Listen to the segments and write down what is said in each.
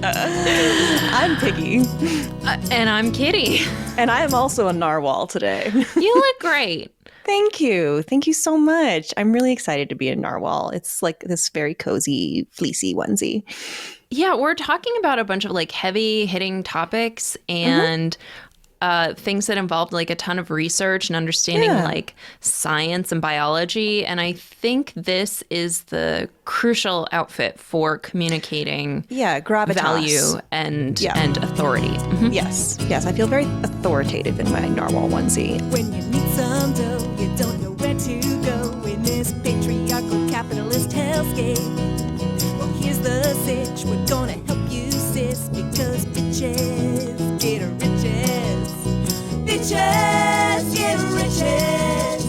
I'm Piggy. And I'm Kitty. And I am also a narwhal today. You look great. Thank you. Thank you so much. I'm really excited to be a narwhal. It's like this very cozy, fleecy onesie. Yeah, we're talking about a bunch of like heavy hitting topics and things that involved like a ton of research and understanding like science and biology. And I think this is the crucial outfit for communicating gravitas. Value and authority. Mm-hmm. Yes. I feel very authoritative in my narwhal onesie. When you need some dough, you don't know where to go in this patriarchal capitalist hellscape. Well, here's the sitch. We're gonna help you, sis, because bitches get riches. Bitches get riches.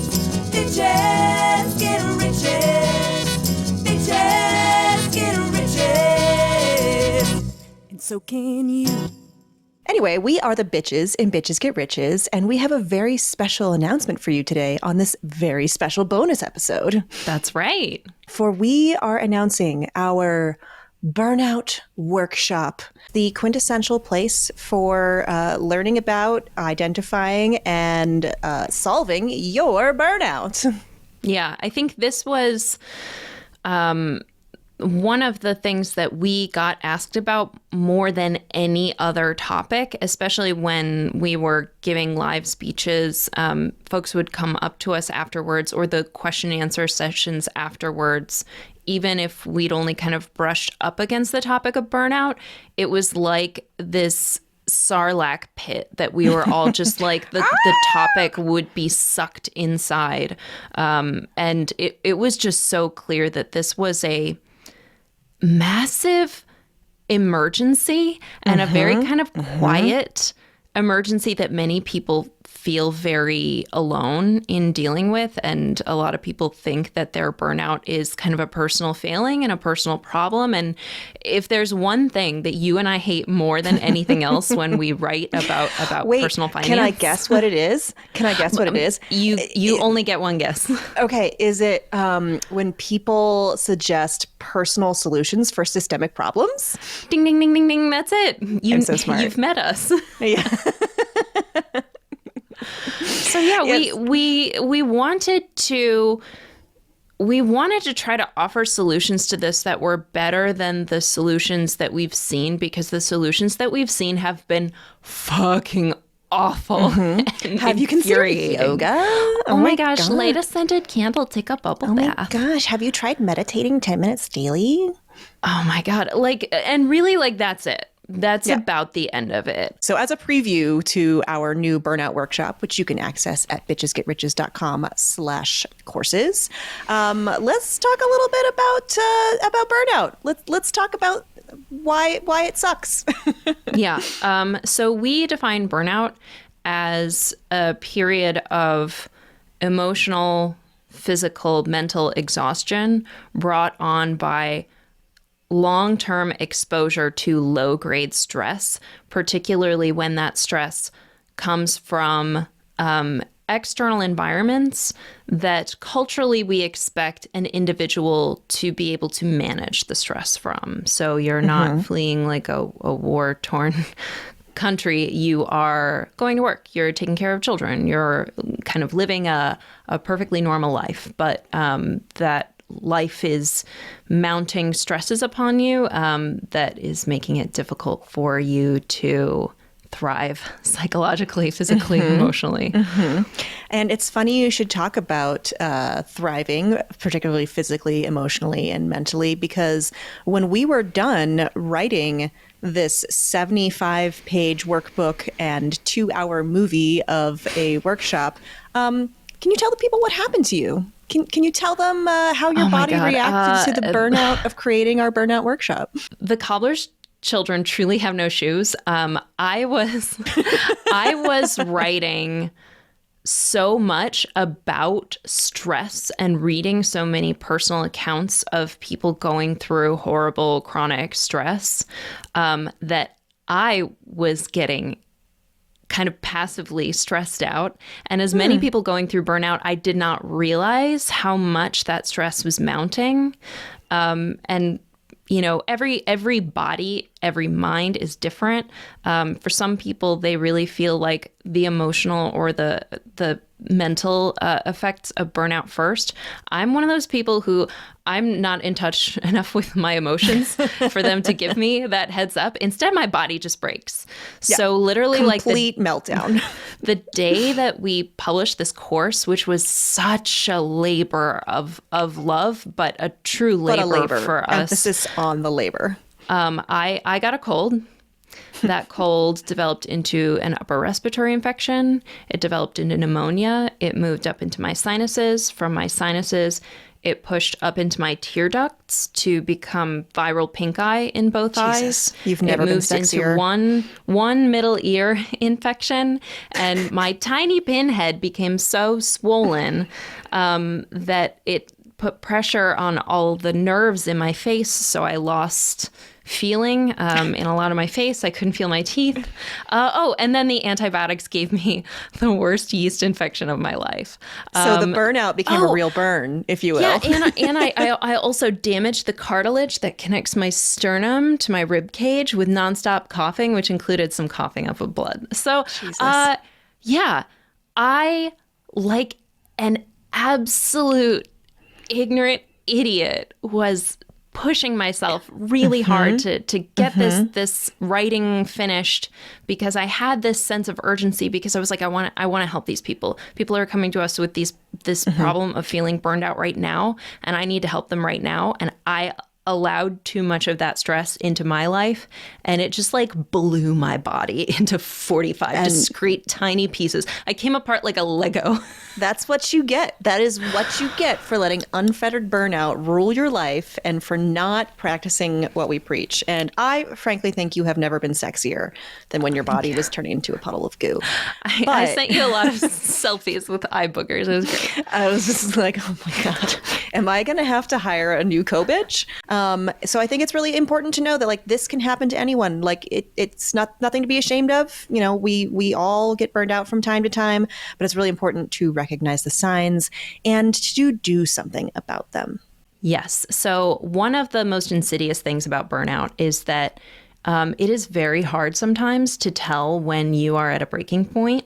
Bitches get riches. Bitches get riches. And so can you. Anyway, we are the bitches in Bitches Get Riches, and we have a very special announcement for you today on this very special bonus episode. That's right. For we are announcing our Burnout Workshop, the quintessential place for learning about, identifying, and solving your burnout. Yeah, I think this was one of the things that we got asked about more than any other topic, especially when we were giving live speeches. Folks would come up to us afterwards, or the question and answer sessions afterwards. Even if we'd only kind of brushed up against the topic of burnout, it was like this Sarlacc pit that we were all just like, the topic would be sucked inside. And it was just so clear that this was a massive emergency and a very kind of quiet emergency that many people feel very alone in dealing with. And a lot of people think that their burnout is kind of a personal failing and a personal problem. And if there's one thing that you and I hate more than anything else when we write about personal finance. Can I guess what it is? You only get one guess. Okay. Is it when people suggest personal solutions for systemic problems? Ding, ding, ding, ding, ding. That's it. I'm so smart. You've met us. Yeah. So yeah, yes. we wanted to try to offer solutions to this that were better than the solutions that we've seen, because the solutions that we've seen have been fucking awful. And have you considered yoga? Oh my gosh, light a scented candle, take a bubble bath. Oh my gosh, have you tried meditating 10 minutes daily? Oh my God, and really that's it. That's about the end of it. So as a preview to our new Burnout Workshop, which you can access at bitchesgetriches.com/courses, let's talk a little bit about burnout. Let's talk about why it sucks. Yeah. So we define burnout as a period of emotional, physical, mental exhaustion brought on by long-term exposure to low-grade stress, particularly when that stress comes from external environments that culturally we expect an individual to be able to manage the stress from. So you're not fleeing like a war-torn country. You are going to work. You're taking care of children. You're kind of living a perfectly normal life, but that life is mounting stresses upon you that is making it difficult for you to thrive psychologically, physically, emotionally. And it's funny you should talk about thriving, particularly physically, emotionally, and mentally, because when we were done writing this 75-page workbook and 2-hour movie of a workshop, can you tell the people what happened to you? Can you tell them how your body reacted to the burnout of creating our Burnout Workshop? The cobbler's children truly have no shoes. I was writing so much about stress and reading so many personal accounts of people going through horrible chronic stress that I was getting kind of passively stressed out. And as many people going through burnout, I did not realize how much that stress was mounting. And every body, every mind is different. For some people, they really feel like the emotional or the mental effects of burnout first. I'm one of those people who I'm not in touch enough with my emotions for them to give me that heads up. Instead, my body just breaks. Yeah. So literally complete meltdown. The day that we published this course, which was such a labor of love, but a true labor for us. Emphasis on the labor. I got a cold. That cold developed into an upper respiratory infection. It developed into pneumonia. It moved up into my sinuses. From my sinuses, it pushed up into my tear ducts to become viral pink eye in both eyes. You've never been sexier. It moved into one middle ear infection, and my tiny pinhead became so swollen that it put pressure on all the nerves in my face, so I lost feeling in a lot of my face. I couldn't feel my teeth. And then the antibiotics gave me the worst yeast infection of my life. So the burnout became a real burn, if you will. Yeah, and I also damaged the cartilage that connects my sternum to my rib cage with nonstop coughing, which included some coughing up of blood. So, I, like an absolute ignorant idiot, was pushing myself really hard to get this writing finished, because I had this sense of urgency, because I was like, I want to help these people. People are coming to us with this problem of feeling burned out right now, and I need to help them right now. And I allowed too much of that stress into my life, and it just like blew my body into 45 discrete tiny pieces. I came apart like a Lego. That's what you get. That is what you get for letting unfettered burnout rule your life and for not practicing what we preach. And I frankly think you have never been sexier than when your body was turning into a puddle of goo. I sent you a lot of selfies with eye boogers. It was great. I was just like, oh my God, am I going to have to hire a new co-bitch? So I think it's really important to know that like this can happen to anyone. Like it's nothing to be ashamed of. We all get burned out from time to time, but it's really important to recognize the signs and to do something about them. Yes. So one of the most insidious things about burnout is that it is very hard sometimes to tell when you are at a breaking point.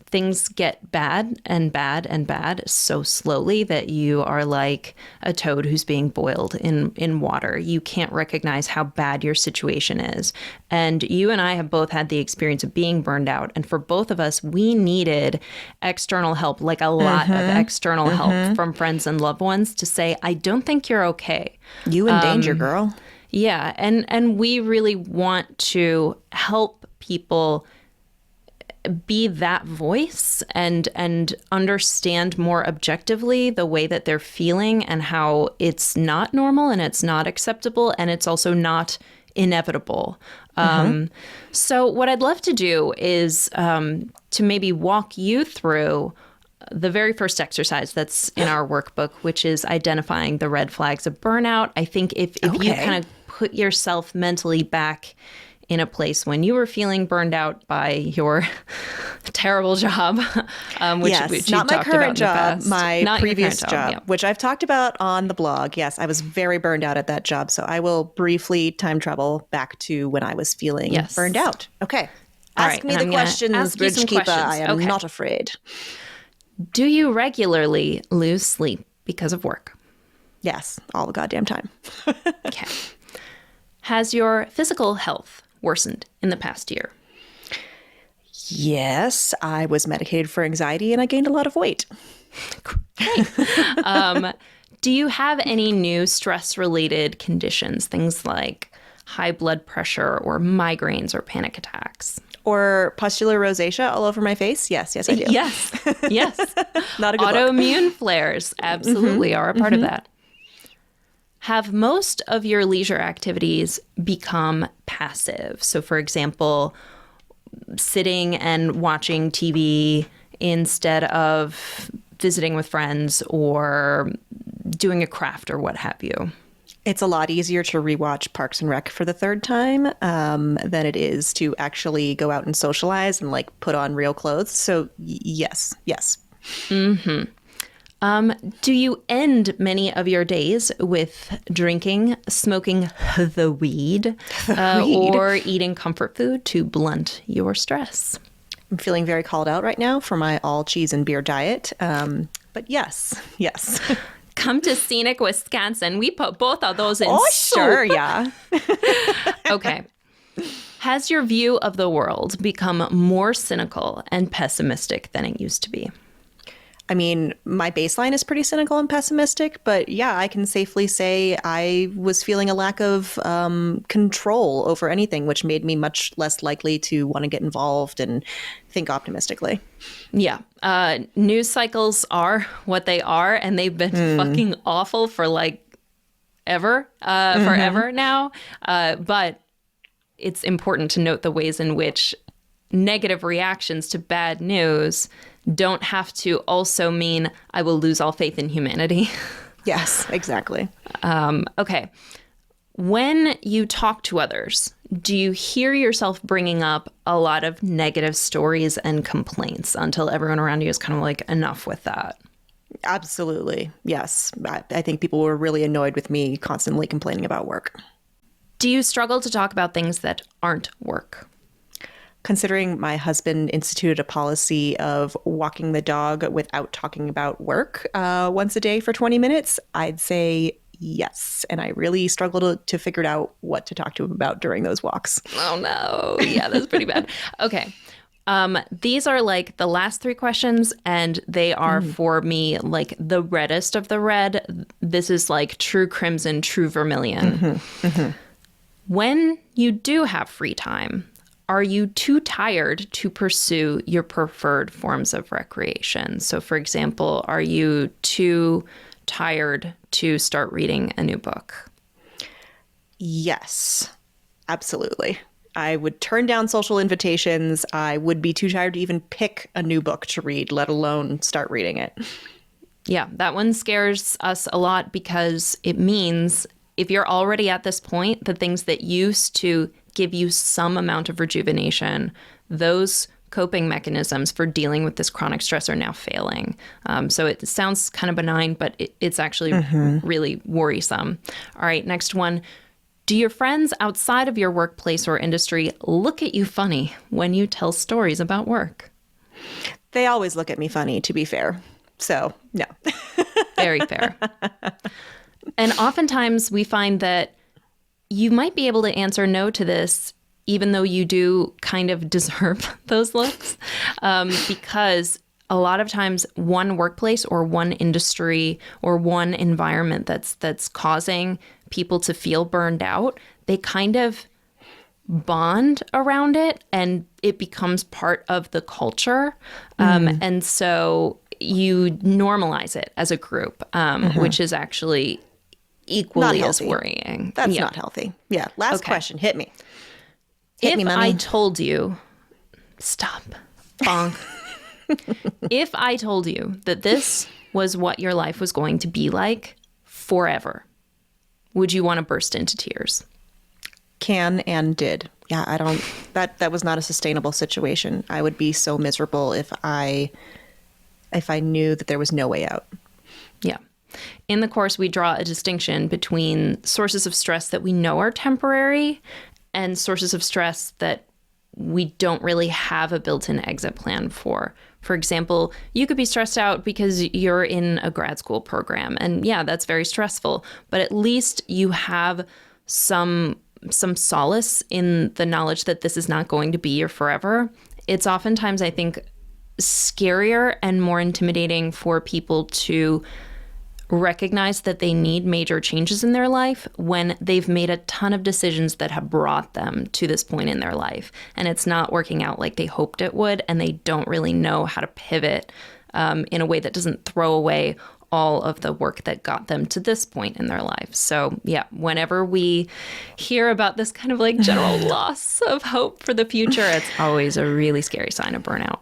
Things get bad and bad and bad so slowly that you are like a toad who's being boiled in water. You can't recognize how bad your situation is. And you and I have both had the experience of being burned out. And for both of us, we needed external help, like a lot of external help from friends and loved ones to say, I don't think you're okay. You in danger, girl. Yeah. And we really want to help people be that voice and understand more objectively the way that they're feeling and how it's not normal and it's not acceptable and it's also not inevitable. So what I'd love to do is to maybe walk you through the very first exercise that's in our workbook, which is identifying the red flags of burnout. I think if you kind of put yourself mentally back in a place when you were feeling burned out by your terrible job, which not my current job, my not previous job, which I've talked about on the blog. Yes, I was very burned out at that job. So I will briefly time travel back to when I was feeling burned out. Okay. Ask me the questions, Bridge Keeper. I am not afraid. Do you regularly lose sleep because of work? Yes, all the goddamn time. Okay. Has your physical health worsened in the past year? Yes, I was medicated for anxiety and I gained a lot of weight. Great. Do you have any new stress-related conditions, things like high blood pressure or migraines or panic attacks? Or pustular rosacea all over my face? Yes, I do. Yes. Not a good Autoimmune look. Flares absolutely are a part of that. Have most of your leisure activities become passive? So, for example, sitting and watching TV instead of visiting with friends or doing a craft or what have you? It's a lot easier to rewatch Parks and Rec for the third time than it is to actually go out and socialize and like put on real clothes. So yes. Do you end many of your days with drinking, smoking the weed, or eating comfort food to blunt your stress? I'm feeling very called out right now for my all cheese and beer diet. But yes. Come to scenic Wisconsin. We put both of those in soup. Sure, yeah. Okay. Has your view of the world become more cynical and pessimistic than it used to be? I mean, my baseline is pretty cynical and pessimistic, but yeah, I can safely say I was feeling a lack of control over anything, which made me much less likely to want to get involved and think optimistically. Yeah. News cycles are what they are, and they've been fucking awful for forever now. But it's important to note the ways in which negative reactions to bad news don't have to also mean I will lose all faith in humanity. Yes, exactly. Okay. When you talk to others, do you hear yourself bringing up a lot of negative stories and complaints until everyone around you is kind of like, enough with that? Absolutely. Yes. I think people were really annoyed with me constantly complaining about work. Do you struggle to talk about things that aren't work? Considering my husband instituted a policy of walking the dog without talking about work once a day for 20 minutes, I'd say yes. And I really struggle to figure out what to talk to him about during those walks. Oh, no. Yeah, that's pretty bad. Okay. These are like the last three questions, and they are for me like the reddest of the red. This is like true crimson, true vermilion. When you do have free time, are you too tired to pursue your preferred forms of recreation? So, for example, are you too tired to start reading a new book? Yes, absolutely. I would turn down social invitations. I would be too tired to even pick a new book to read, let alone start reading it. Yeah, that one scares us a lot because it means if you're already at this point, the things that used to give you some amount of rejuvenation, those coping mechanisms for dealing with this chronic stress are now failing. So it sounds kind of benign, but it's actually really worrisome. All right, next one. Do your friends outside of your workplace or industry look at you funny when you tell stories about work? They always look at me funny, to be fair. So, no. Very fair. And oftentimes we find that you might be able to answer no to this, even though you do kind of deserve those looks, because a lot of times one workplace or one industry or one environment that's causing people to feel burned out, they kind of bond around it and it becomes part of the culture. And so you normalize it as a group, which is actually equally as worrying. That's not healthy. Yeah. Last question. Hit me. Hit me, If mommy. I told you, stop, bonk. If I told you that this was what your life was going to be like forever, would you want to burst into tears? Can and did. Yeah, I don't, that was not a sustainable situation. I would be so miserable if I knew that there was no way out. Yeah. In the course, we draw a distinction between sources of stress that we know are temporary and sources of stress that we don't really have a built-in exit plan for. For example, you could be stressed out because you're in a grad school program. And yeah, that's very stressful. But at least you have some solace in the knowledge that this is not going to be your forever. It's oftentimes, I think, scarier and more intimidating for people to recognize that they need major changes in their life when they've made a ton of decisions that have brought them to this point in their life. And it's not working out like they hoped it would, and they don't really know how to pivot in a way that doesn't throw away all of the work that got them to this point in their life. So yeah, whenever we hear about this kind of like general loss of hope for the future, it's always a really scary sign of burnout.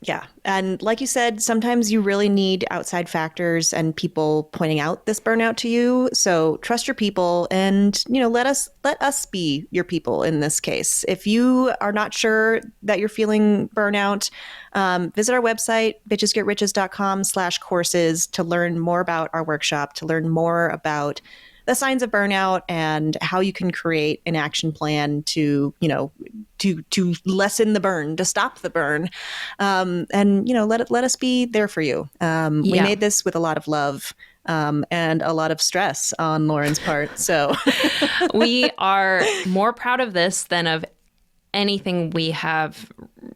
Yeah. And like you said, sometimes you really need outside factors and people pointing out this burnout to you. So trust your people and, let us be your people in this case. If you are not sure that you're feeling burnout, visit our website, bitchesgetriches.com/courses to learn more about our workshop, to learn more about the signs of burnout and how you can create an action plan to lessen the burn, to stop the burn, and let us be there for you. We made this with a lot of love and a lot of stress on Lauren's part. So we are more proud of this than of anything we have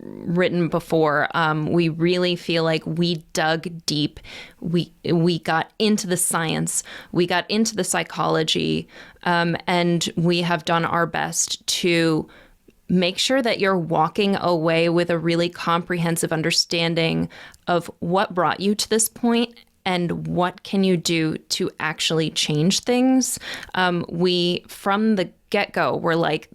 written before. We really feel like we dug deep. We got into the science, we got into the psychology, and we have done our best to make sure that you're walking away with a really comprehensive understanding of what brought you to this point and what can you do to actually change things. We, from the get-go, we're like,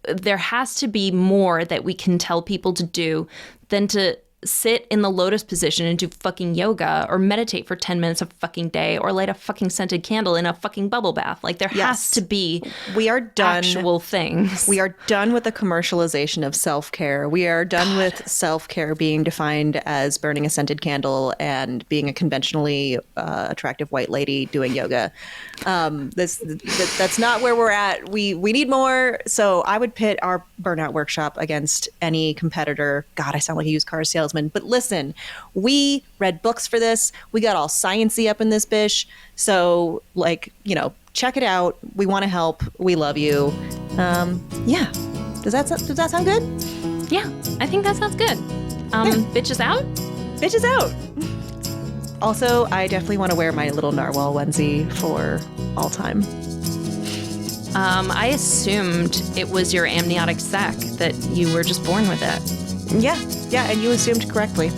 there has to be more that we can tell people to do than to sit in the lotus position and do fucking yoga or meditate for 10 minutes a fucking day or light a fucking scented candle in a fucking bubble bath. Like, there has to be actual things. We are done with the commercialization of self-care. We are done with self-care being defined as burning a scented candle and being a conventionally attractive white lady doing yoga. That's not where we're at. We need more. So I would pit our burnout workshop against any competitor. God, I sound like a used car salesman. But listen, we read books for this. We got all sciencey up in this bish. So, check it out. We want to help. We love you. Yeah. Does that sound good? Yeah, I think that sounds good. Bitches out? Bitches out. Also, I definitely want to wear my little narwhal onesie for all time. I assumed it was your amniotic sac, that you were just born with it. Yeah, and you assumed correctly.